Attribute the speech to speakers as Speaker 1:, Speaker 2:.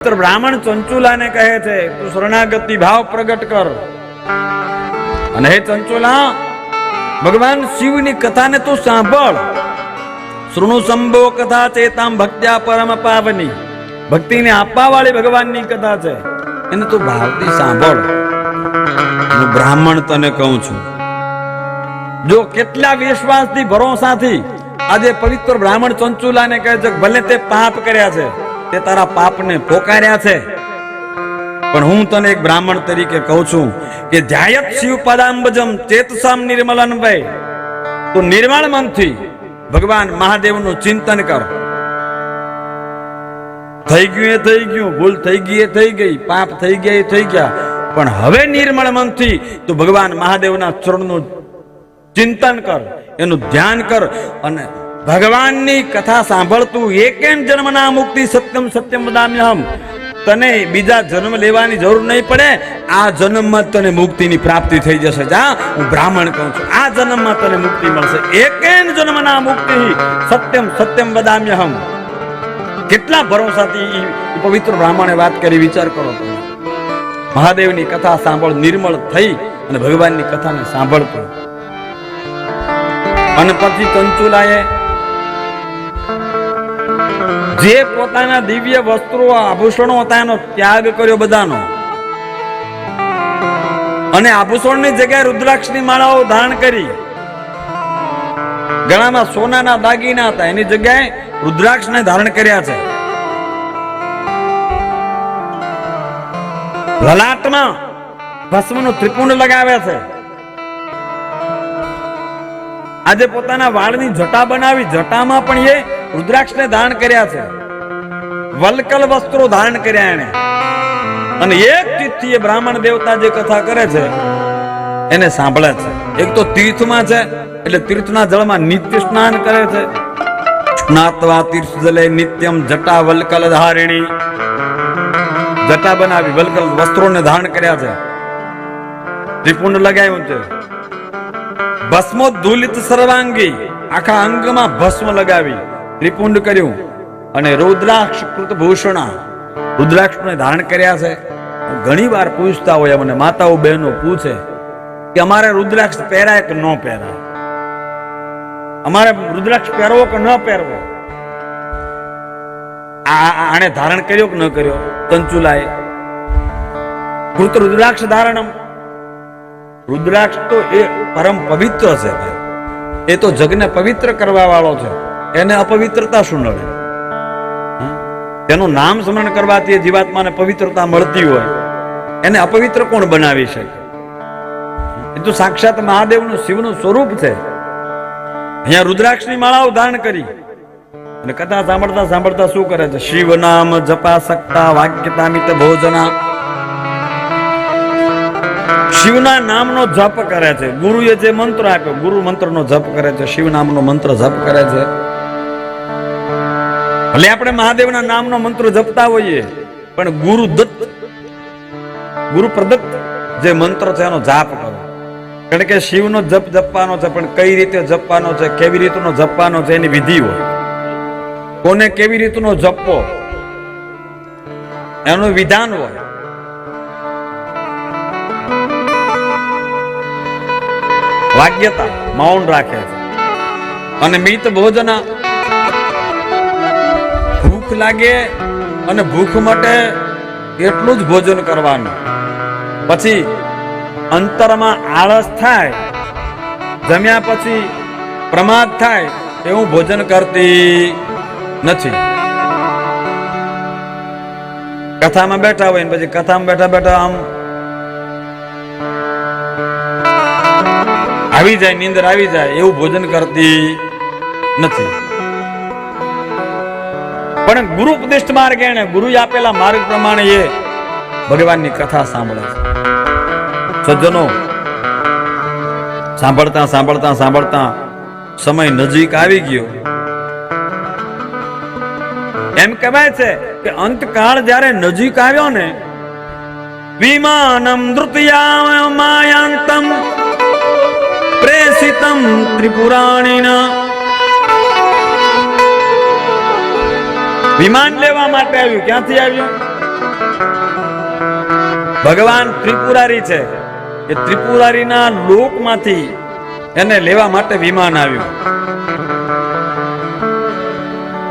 Speaker 1: બ્રાહ્મણ ચંચુલાને કહે છે, તું શરણાગતિ ભાવ પ્રગટ કર. અને હે ચંચુલા, ભગવાન શિવની કથાને તું સાંભળ. શૃણુ સંભો કથા ચેતામ ભક્ત્યા પરમ પાવની. ભક્તિને આપવા વાળી ભગવાનની કથા છે, એને તું ભાવથી સાંભળ. હું બ્રાહ્મણ તને કહું છું, જો કેટલા વિશ્વાસથી ભરોસાથી આજે પવિત્ર બ્રાહ્મણ ચંચુલાને કહે છે, ભલે તે પાપ કર્યા છે, તે તારા પાપને પોકાર્યા છે, પણ હું તને એક બ્રાહ્મણ તરીકે કહું છું કે ધ્યાયત શિવ પદાંબજમ ચેતસામ નિર્મલન ભાઈ, તું નિર્મળ મનથી ભગવાન મહાદેવનું ચિંતન કર. થઈ ગયું એ થઈ ગયું, ભૂલ થઈ ગઈ એ થઈ ગઈ, પાપ થઈ ગયા એ થઈ ગયા, પણ હવે નિર્મળ મનથી તું ભગવાન મહાદેવના ચરણનું ચિંતન કર, એનું ધ્યાન કર. અને ભગવાનની કથા સાંભળતું એકેન જન્મના મુક્તિ સત્યમ સત્યમ વદામ્યહમ, તને બીજા જન્મ લેવાની જરૂર નહીં પડે. આ જન્મમાં તને મુક્તિની પ્રાપ્તિ થઈ જશે. જા, હું બ્રાહ્મણ કહું છું, આ જન્મમાં તને મુક્તિ મળશે. એકેન જન્મના મુક્તિ સત્યમ સત્યમ વદામ્યહમ. કેટલા ભરોસાથી પવિત્ર બ્રાહ્મણે વાત કરી, વિચાર કરો તમે. મહાદેવની કથા સાંભળ, નિર્મળ થઈ અને ભગવાનની કથાને સાંભળતો. અને પછી ચંચુલાએ જે પોતાના દિવ્ય વસ્ત્રો આભૂષણો હતા એનો ત્યાગ કર્યો બધાનો, અને આભૂષણની જગ્યાએ રુદ્રાક્ષની માળાઓ ધારણ કરી. ગળામાં સોનાના દાગીના હતા, એની જગ્યાએ રુદ્રાક્ષને ધારણ કર્યા છે. લલાટમાં ભસ્મનું ત્રિપુંડ લગાવે છે. આજે પોતાના વાળની જટા બનાવી, જટામાં પણ એ રુદ્રાક્ષને ધારણ કર્યા છે. વલકલ વસ્ત્રો ધારણ કર્યા એને. અને એક ચિત્તથી એ બ્રાહ્મણ દેવતા જે કથા કરે છે એને સાંભળે છે. એક તો તીર્થમાં છે એટલે તીર્થના જળમાં નિત્ય સ્નાન કરે છે. સ્નાત્વા તીર્થ જલે નિત્યમ જટા વલકલ ધારિણી. જટા બનાવી, વલકલ વસ્ત્રોને ધારણ કર્યા છે, ત્રિપુંડ લગાવ્યું છે. ભસ્મોદ્ધુલિત સર્વાંગી, આખા અંગમાં ભસ્મ લગાવી ત્રિપુંડ કર્યું. અને રુદ્રાક્ષ કૃત ભૂષણા, રુદ્રાક્ષને ધારણ કર્યા છે. ઘણી વાર પૂછતા હોય મને માતાઓ બહેનો પૂછે કે અમારે રુદ્રાક્ષ પહેરાય કે ન પહેરાય, અમારે રુદ્રાક્ષ પહેરવો કે ન પહેરવો. આને ધારણ કર્યો કે ન કર્યો ચંચુલાએ? કૃત રુદ્રાક્ષ ધારણમ. રુદ્રાક્ષ તો એ પરમ પવિત્ર છે ભાઈ, એ તો જગને પવિત્ર કરવા વાળો છે. એને અપવિત્રતા શું નડે? તેનું નામ સ્મરણ કરવાથી જીવાત્માને પવિત્રતા મળતી હોય, એને અપવિત્ર કોણ બનાવી શકે? એ તો સાક્ષાત મહાદેવનું, શિવનું સ્વરૂપ છે. અહીંયા રુદ્રાક્ષની માળાઓ ધારણ કરી અને કથા સાંભળતા સાંભળતા શું કરે છે? શિવ નામ જપા સક્તા વાક્યતામિત ભોજના. શિવના નામનો જપ કરે છે. ગુરુએ જે મંત્ર આપ્યો, ગુરુ મંત્રનો જપ કરે છે, શિવ નામનો મંત્ર જપ કરે છે. ભલે આપણે મહાદેવના નામનો મંત્ર જપતા હોઈએ, પણ ગુરુ દત્ત, ગુરુ પ્રદત્ત જે મંત્ર છે એનો જાપ કરો. કારણ કે શિવનો જપ જપવાનો છે, પણ કઈ રીતે જપવાનો છે, કેવી રીતનો જપવાનો છે, એની વિધિ હોય. કોને કેવી રીતનો જપવો એનું વિધાન હોય. વાગ્યતા, મૌન રાખે છે. અને મિત ભોજન, ભૂખ લાગે અને ભૂખ માટે એટલું જ ભોજન કરવાનું. પછી અંતરમાં આળસ થાય, જમ્યા પછી પ્રમાદ થાય, એવું ભોજન કરતી નથી. કથામાં બેઠા હોય ને પછી કથામાં બેઠા બેઠા આમ આવી જાય, નીંદર આવી જાય, એવું ભોજન કરતી નથી. પણ ગુરુ ઉપદિષ્ટ માર્ગે, એને ગુરુએ આપેલા માર્ગ પ્રમાણે એ ભગવાનની કથા સાંભળે છે. સજ્જનો, સાંભળતા સાંભળતા સાંભળતા સમય નજીક આવી ગયો. એમ કહેવાય છે કે અંતકાળ જ્યારે નજીક આવ્યો ને, વિમાનમ ધૃતયા માયાંતમ પ્રેષિતમ ત્રિપુરાણીના. વિમાન લેવા માટે આવ્યું. ક્યાંથી આવ્યું? ભગવાન ત્રિપુરારી છે. એ ત્રિપુરારીના લોકમાંથી એને લેવા માટે વિમાન આવ્યું.